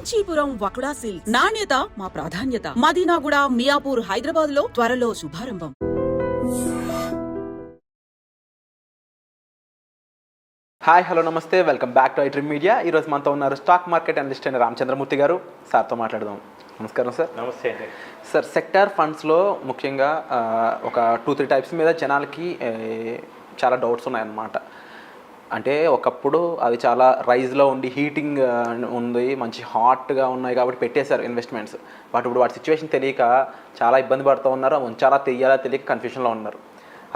Kanchipuram వకుడా silks. నాణ్యత మా ప్రాధాన్యత. మదీనాగూడ, మియాపూర్, హైదరాబాద్ లో త్వరలో శుభారంభం. హాయ్, హలో, నమస్తే, welcome back to iDream media. ఈరోజు మనతో ఉన్నారు స్టాక్ మార్కెట్ అనలిస్ట్ అయిన రామచంద్రమూర్తి గారు. సార్తో మాట్లాడదాం. నమస్కారం సార్. నమస్తే అండి. సార్, సెక్టార్ ఫండ్స్లో ముఖ్యంగా ఒక 2-3 టైప్స్ మీద జనాలకి చాలా డౌట్స్ ఉన్నాయన్నమాట. అంటే ఒకప్పుడు అవి చాలా రైజ్లో ఉండి హీటింగ్ ఉంది, మంచి హాట్గా ఉన్నాయి కాబట్టి పెట్టేశారు ఇన్వెస్ట్మెంట్స్. బట్ ఇప్పుడు వాటి సిచ్యువేషన్ తెలియక చాలా ఇబ్బంది పడుతూ ఉన్నారు, ఉంచాలా తెలియాలా తెలియక కన్ఫ్యూషన్లో ఉన్నారు.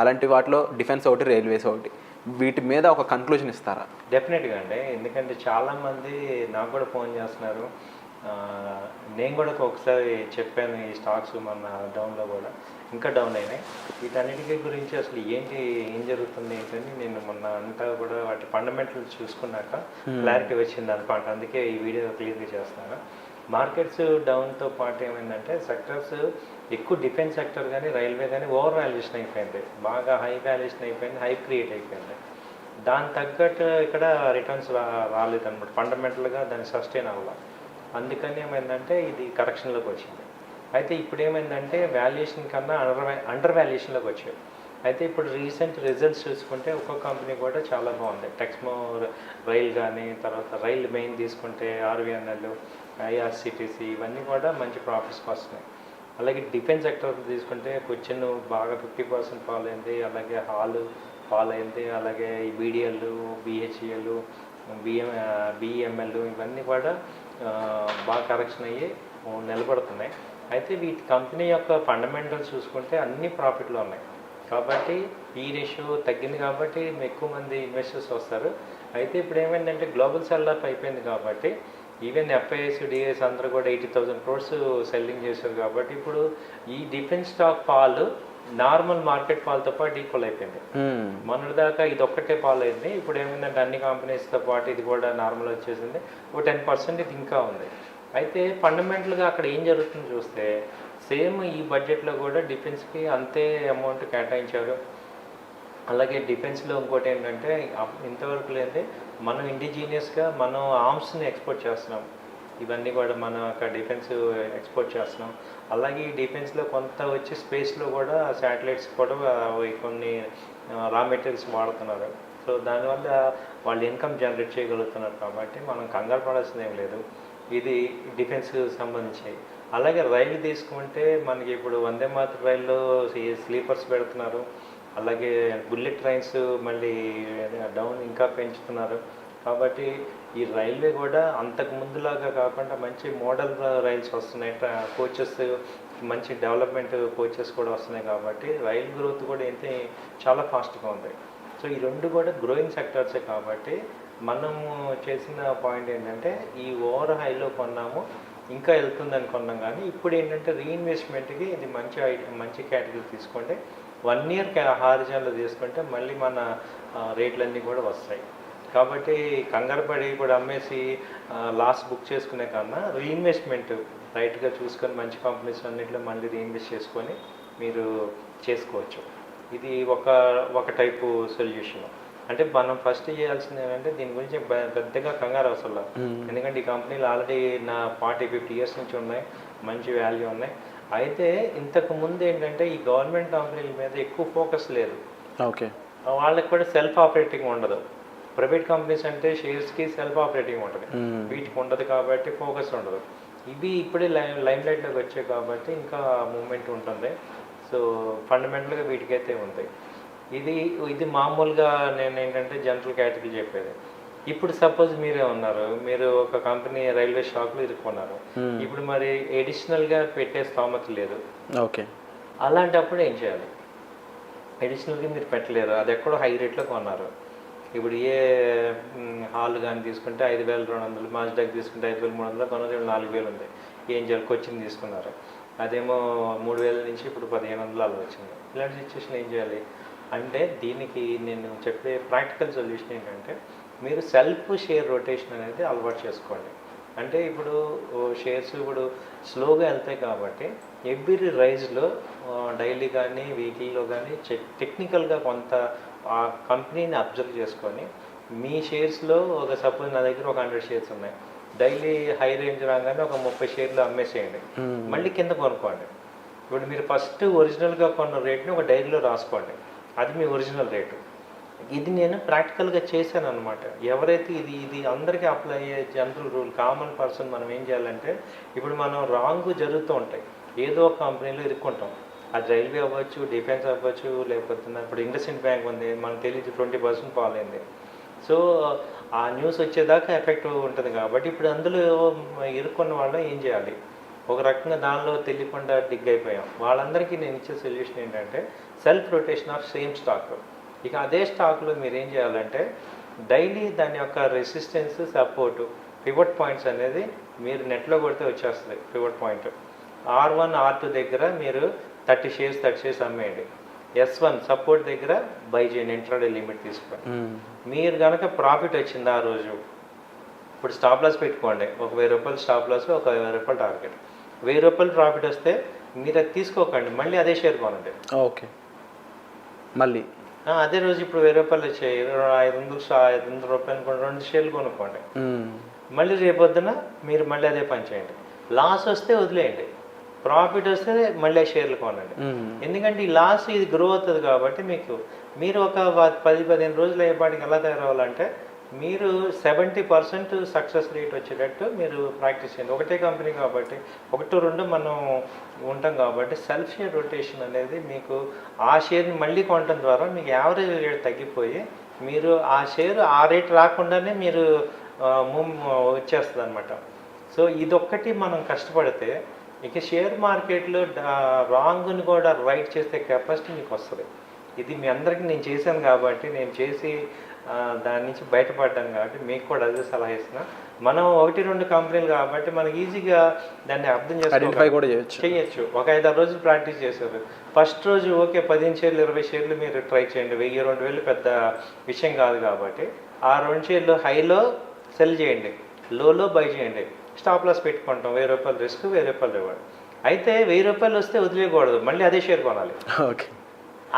అలాంటి వాటిలో డిఫెన్స్ ఒకటి, రైల్వేస్ ఒకటి, వీటి మీద ఒక కన్క్లూజన్ ఇస్తారా? డెఫినెట్గా అండి. ఎందుకంటే చాలామంది నాకు కూడా ఫోన్ చేస్తున్నారు. నేను కూడా ఒకసారి చెప్పాను, ఈ స్టాక్స్ మన డౌన్లో కూడా ఇంకా డౌన్ అయినాయి. వీటన్నిటికీ గురించి అసలు ఏం జరుగుతుంది ఏంటని నేను మొన్న అంతా కూడా వాటి ఫండమెంటల్స్ చూసుకున్నాక క్లారిటీ వచ్చింది అనుకోండి. అందుకే ఈ వీడియో క్లియర్గా చేస్తున్నాను. మార్కెట్స్ డౌన్తో పాటు ఏమైందంటే సెక్టర్స్ ఎక్కువ డిఫెన్స్ సెక్టర్ కానీ రైల్వే కానీ ఓవర్ వాల్యుయేషన్ అయిపోయింది, బాగా హై వాల్యుయేషన్ అయిపోయింది, హైప్ క్రియేట్ అయిపోయింది. దాని తగ్గట్టు ఇక్కడ రిటర్న్స్ రాలేదన్నమాట. ఫండమెంటల్గా దాన్ని సస్టైన్ అవ్వాలి. అందుకని ఏమైందంటే ఇది కరెక్షన్లోకి వచ్చింది. అయితే ఇప్పుడు ఏమైందంటే వాల్యుయేషన్ కన్నా అండర్ వాల్యుయేషన్లోకి వచ్చాయి. అయితే ఇప్పుడు రీసెంట్ రిజల్ట్స్ చూసుకుంటే ఒక్కొక్క కంపెనీ కూడా చాలా బాగుంది. టెక్స్మో రైల్ కానీ, తర్వాత రైల్ మెయిన్ తీసుకుంటే ఆర్వీఎన్ఎల్, ఐఆర్సిటీసీ, ఇవన్నీ కూడా మంచి ప్రాఫిట్స్కి వస్తున్నాయి. అలాగే డిఫెన్స్ సెక్టర్ తీసుకుంటే క్వశ్చన్ బాగా 50% ఫాల్ అయింది. అలాగే ఫాల్ అయింది. అలాగే ఈ బీడిఎల్, బిహెచ్ఈఎల్, బిఈఎంఎల్ ఇవన్నీ కూడా బాగా కరెక్షన్ అయ్యి నిలబడుతున్నాయి. అయితే వీటి కంపెనీ యొక్క ఫండమెంటల్స్ చూసుకుంటే అన్ని ప్రాఫిట్లో ఉన్నాయి. కాబట్టి ఈ రేషియో తగ్గింది కాబట్టి ఎక్కువ మంది ఇన్వెస్టర్స్ వస్తారు. అయితే ఇప్పుడు ఏమైందంటే గ్లోబల్ సెల్ ఆఫ్ అయిపోయింది కాబట్టి ఈవెన్ ఎఫ్ఐఎస్, డిఐఎస్ అందరూ కూడా 80,000 crores సెల్లింగ్ చేశారు. కాబట్టి ఇప్పుడు ఈ defence stock fall normal market ఫాల్తో పాటు ఈక్వల్ అయిపోయింది. మొన్నటి దాకా ఇది ఒక్కటే ఫాల్ అయింది. ఇప్పుడు ఏమైందంటే అన్ని కంపెనీస్తో పాటు ఇది కూడా నార్మల్ వచ్చేసింది. ఒక 10% ఇది ఇంకా ఉంది. అయితే ఫండమెంటల్గా అక్కడ ఏం జరుగుతుందో చూస్తే సేమ్ ఈ బడ్జెట్లో కూడా డిఫెన్స్కి అంతే అమౌంట్ కేటాయించారు. అలాగే డిఫెన్స్లో ఇంకోటి ఏంటంటే ఇంతవరకు లేదే మనం ఇండిజీనియస్గా మనం ఆర్మ్స్ని ఎక్స్పోర్ట్ చేస్తున్నాం. ఇవన్నీ కూడా మన అక్కడ డిఫెన్స్ ఎక్స్పోర్ట్ చేస్తున్నాం. అలాగే ఈ డిఫెన్స్లో కొంత వచ్చి స్పేస్లో కూడా శాటిలైట్స్ కూడా కొన్ని రా మెటీరియల్స్ వాడుతున్నారు. సో దానివల్ల వాళ్ళు ఇన్కమ్ జనరేట్ చేయగలుగుతున్నారు. కాబట్టి మనం కంగారు పడాల్సింది ఏం లేదు. ఇది డిఫెన్స్కి సంబంధించి. అలాగే రైలు తీసుకుంటే మనకి ఇప్పుడు వందే మాతర రైల్లో స్లీపర్స్ పెడుతున్నారు. అలాగే బుల్లెట్ ట్రైన్స్ మళ్ళీ డౌన్ ఇంకా పెంచుతున్నారు. కాబట్టి ఈ రైల్వే కూడా అంతకు ముందులాగా కాకుండా మంచి మోడల్ రైల్స్ వస్తున్నాయి. కోచెస్ మంచి డెవలప్మెంట్ కోచెస్ కూడా వస్తున్నాయి. కాబట్టి రైల్ గ్రోత్ కూడా ఏంటి చాలా ఫాస్ట్గా ఉంది. సో ఈ రెండు కూడా గ్రోయింగ్ సెక్టర్సే. కాబట్టి మనము చేసిన పాయింట్ ఏంటంటే ఈ ఓవర్ హైలో కొన్నాము, ఇంకా వెళ్తుందని కొన్నాం. కానీ ఇప్పుడు ఏంటంటే రీఇన్వెస్ట్మెంట్కి ఇది మంచి కేటగిరీ తీసుకోండి. 1 year హారిజన్లో తీసుకుంటే మళ్ళీ మన రేట్లన్నీ కూడా వస్తాయి. కాబట్టి కంగారు పడి ఇప్పుడు అమ్మేసి లాస్ బుక్ చేసుకునే కన్నా రీఇన్వెస్ట్మెంట్ రైట్గా చూసుకొని మంచి కంపెనీస్ అన్నింటిలో మళ్ళీ రీఇన్వెస్ట్ చేసుకొని మీరు చేసుకోవచ్చు. ఇది ఒక టైపు సొల్యూషన్. అంటే మనం ఫస్ట్ చేయాల్సింది ఏంటంటే దీని గురించి పెద్దగా కంగారు అవసరం లేదు. ఎందుకంటే ఈ కంపెనీలు ఆల్రెడీ నా 40-50 years నుంచి ఉన్నాయి, మంచి వాల్యూ ఉన్నాయి. అయితే ఇంతకు ముందు ఏంటంటే ఈ గవర్నమెంట్ కంపెనీల మీద ఎక్కువ ఫోకస్ లేదు. ఓకే, వాళ్ళకి కూడా సెల్ఫ్ ఆపరేటింగ్ ఉండదు. ప్రైవేట్ కంపెనీస్ అంటే షేర్స్కి సెల్ఫ్ ఆపరేటింగ్ ఉంటుంది, వీటికి ఉండదు. కాబట్టి ఫోకస్ ఉండదు. ఇవి ఇప్పుడే లైమ్ లైట్లోకి వచ్చాయి కాబట్టి ఇంకా మూమెంట్ ఉంటుంది. సో ఫండమెంటల్గా వీటికైతే ఉంది. ఇది మామూలుగా నేను ఏంటంటే జనరల్ కేటగిరీ చెప్పేది. ఇప్పుడు సపోజ్ మీరే ఉన్నారు, మీరు ఒక కంపెనీ రైల్వే షాప్లో ఇరుక్కున్నారు. ఇప్పుడు మరి ఎడిషనల్గా పెట్టే స్తోమత లేదు. ఓకే, అలాంటప్పుడు ఏం చేయాలి? ఎడిషనల్గా మీరు పెట్టలేరు, అది ఎక్కడో హై రేట్లో కొన్నారు. ఇప్పుడు ఏ హాల్ కానీ తీసుకుంటే 5,200, మాస్డాక్ తీసుకుంటే 5,300, కొనది 4,000 ఉంది. ఏం చేయాలి? కొచ్చిన్ తీసుకున్నారు, అదేమో 3,000 నుంచి ఇప్పుడు 1,500 అలా వచ్చింది. ఇలాంటి సిచ్యువేషన్ ఏం చేయాలి అంటే దీనికి నేను చెప్పే ప్రాక్టికల్ సొల్యూషన్ ఏంటంటే మీరు సెల్ఫ్ షేర్ రొటేషన్ అనేది అలవాటు చేసుకోండి. అంటే ఇప్పుడు షేర్స్ ఇప్పుడు స్లోగా వెళ్తాయి కాబట్టి ఎవ్రీ రైజ్లో డైలీ కానీ వీక్లీలో కానీ టెక్నికల్గా కొంత ఆ కంపెనీని అబ్జర్వ్ చేసుకొని మీ షేర్స్లో సపోజ్ నా దగ్గర 100 షేర్స్ ఉన్నాయి, డైలీ హై రేంజ్ రాగానే ఒక 30 షేర్లు అమ్మేసేయండి, మళ్ళీ కింద కొనుక్కోండి. ఇప్పుడు మీరు ఫస్ట్ ఒరిజినల్గా కొన్న రేట్ని ఒక డైరీలో రాసుకోండి, అది మీ ఒరిజినల్ రేటు. ఇది నేను ప్రాక్టికల్గా చేశాను అనమాట. ఎవరైతే ఇది అందరికీ అప్లై అయ్యే జనరల్ రూల్, కామన్ పర్సన్ మనం ఏం చేయాలంటే, ఇప్పుడు మనం రాంగ్ జరుగుతూ ఉంటాయి, ఏదో ఒక కంపెనీలో ఇరుక్కుంటాం. అది రైల్వే అవ్వచ్చు, డిఫెన్స్ అవ్వచ్చు, లేకపోతే ఇప్పుడు ఇండస్ఇండ్ బ్యాంక్ ఉంది, మనకు తెలియదు 20% ఫాల్ అయింది. సో ఆ న్యూస్ వచ్చేదాకా ఎఫెక్ట్ ఉంటుంది కాబట్టి ఇప్పుడు అందులో ఇరుక్కున్న వాళ్ళు ఏం చేయాలి, ఒక రకంగా దానిలో తెలియకుండా డిగ్ అయిపోయాం. వాళ్ళందరికీ నేను ఇచ్చే సొల్యూషన్ ఏంటంటే self rotation of same stock. ఇక అదే స్టాక్లో మీరు ఏం చేయాలంటే డైలీ దాని యొక్క రెసిస్టెన్స్, సపోర్టు, పివట్ పాయింట్స్ అనేది మీరు నెట్లో కొడితే వచ్చేస్తుంది. పివట్ పాయింట్ R1 R2 దగ్గర మీరు 30 షేర్స్ అమ్మేయండి. S1 సపోర్ట్ దగ్గర బై చేయండి, ఇంట్రాడే లిమిట్ తీసుకోండి. మీరు కనుక ప్రాఫిట్ వచ్చింది ఆ రోజు, ఇప్పుడు స్టాప్ లాస్ పెట్టుకోండి, ఒక 1000 రూపాయలు స్టాప్ లాస్, ఒక 1000 రూపాయలు టార్గెట్. 1000 రూపాయలు ప్రాఫిట్ వస్తే మీరు అది తీసుకోకండి, మళ్ళీ అదే షేర్ కొనండి. ఓకే, మళ్ళీ అదే రోజు ఇప్పుడు 1000 రూపాయలు వచ్చాయి, 500 రూపాయలు 2 షేర్లు కొనుక్కోండి. మళ్ళీ రేపొద్దున మీరు మళ్ళీ అదే పని చేయండి. లాస్ వస్తే వదిలేయండి, ప్రాఫిట్ వస్తే మళ్ళీ షేర్లు కొనండి. ఎందుకంటే ఈ లాస్ ఇది గ్రో అవుతుంది కాబట్టి మీరు ఒక 10-15 రోజులు అయ్యేపాటికి ఎలా తయారవ్వాలంటే మీరు 70% సక్సెస్ రేట్ వచ్చేటట్టు మీరు ప్రాక్టీస్ చేయండి. ఒకటే కంపెనీ కాబట్టి 1-2 మనం ఉంటాం కాబట్టి సెల్ఫ్ షేర్ రొటేషన్ అనేది మీకు ఆ షేర్ని మళ్ళీ కొనడం ద్వారా మీకు యావరేజ్ రేట్ తగ్గిపోయి మీరు ఆ షేర్ ఆ రేట్ రాకుండానే మీరు వచ్చేస్తుంది అనమాట. సో ఇదొక్కటి మనం కష్టపడితే ఇక షేర్ మార్కెట్లో రాంగ్ని కూడా రైట్ చేసే కెపాసిటీ మీకు వస్తుంది. ఇది మీ అందరికీ నేను చేశాను కాబట్టి, నేను చేసి దాని నుంచి బయటపడ్డాను కాబట్టి మీకు కూడా అదే సలహా ఇస్తున్నా. మనం 1-2 కంపెనీలు కాబట్టి మనకి ఈజీగా దాన్ని అర్థం చేయొచ్చు. ఒక 5-6 రోజులు ప్రాక్టీస్ చేశారు, ఫస్ట్ రోజు ఓకే 15 షేర్లు 20 షేర్లు మీరు ట్రై చేయండి, 1000-2000 పెద్ద విషయం కాదు కాబట్టి ఆ 2 షేర్లు హైలో సెల్ చేయండి, లోలో బై చేయండి, స్టాప్ లాస్ పెట్టుకుంటాం, 1000 రూపాయలు రిస్క్, 1000 రూపాయలు రివార్డ్. అయితే 1000 రూపాయలు వస్తే వదిలేయకూడదు, మళ్ళీ అదే షేర్ కొనాలి. ఓకే,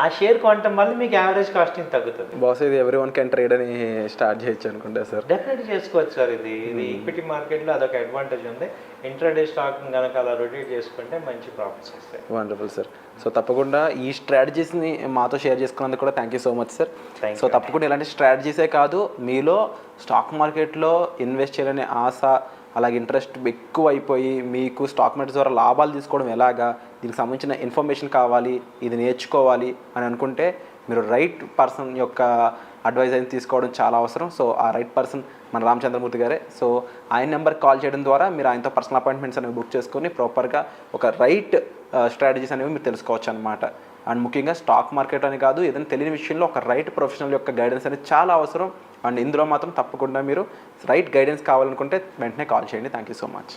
ఆ షేర్ కొనటం వల్ల మీకు యావరేజ్ కాస్టింగ్ తగ్గుతుంది. బాస్ ఇది ఎవ్రీవన్ కెన్ ట్రేడ్ అని స్టార్ట్ చేయొచ్చు అనుకుంటా సార్. డెఫినెట్గా చేసుకోవచ్చు సార్. ఇది ఈక్విటీ మార్కెట్లో అదొక అడ్వాంటేజ్ ఉంది. ఇంట్రాడే స్టాక్ కనుక అలా రొటేట్ చేసుకుంటే మంచి ప్రాఫిట్స్ వస్తాయి. Wonderful sir. సో తప్పకుండా ఈ స్ట్రాటజీస్ని మాతో షేర్ చేసుకున్నందుకు కూడా thank you so much sir. So తప్పకుండా ఇలాంటి స్ట్రాటజీసే కాదు, మీలో స్టాక్ మార్కెట్లో ఇన్వెస్ట్ చేయాలనే ఆశ, అలాగే ఇంట్రెస్ట్ ఎక్కువ అయిపోయి మీకు స్టాక్ మార్కెట్ ద్వారా లాభాలు తీసుకోవడం ఎలాగా, దీనికి సంబంధించిన ఇన్ఫర్మేషన్ కావాలి, ఇది నేర్చుకోవాలి అని అనుకుంటే మీరు రైట్ పర్సన్ యొక్క అడ్వైజ్ అనేది తీసుకోవడం చాలా అవసరం. సో ఆ రైట్ పర్సన్ మన రామచంద్రమూర్తి గారే. సో ఆయన నెంబర్కి కాల్ చేయడం ద్వారా మీరు ఆయనతో పర్సనల్ అపాయింట్మెంట్స్ అనేవి బుక్ చేసుకొని ప్రాపర్గా ఒక రైట్ స్ట్రాటజీస్ అనేవి మీరు తెలుసుకోవచ్చు అనమాట. అండ్ ముఖ్యంగా స్టాక్ మార్కెట్ అని కాదు, ఏదైనా తెలియని విషయంలో ఒక రైట్ ప్రొఫెషనల్ యొక్క గైడెన్స్ అనేది చాలా అవసరం. అండ్ ఇందులో మాత్రం తప్పకుండా మీరు రైట్ గైడెన్స్ కావాలనుకుంటే వెంటనే కాల్ చేయండి. Thank you so much.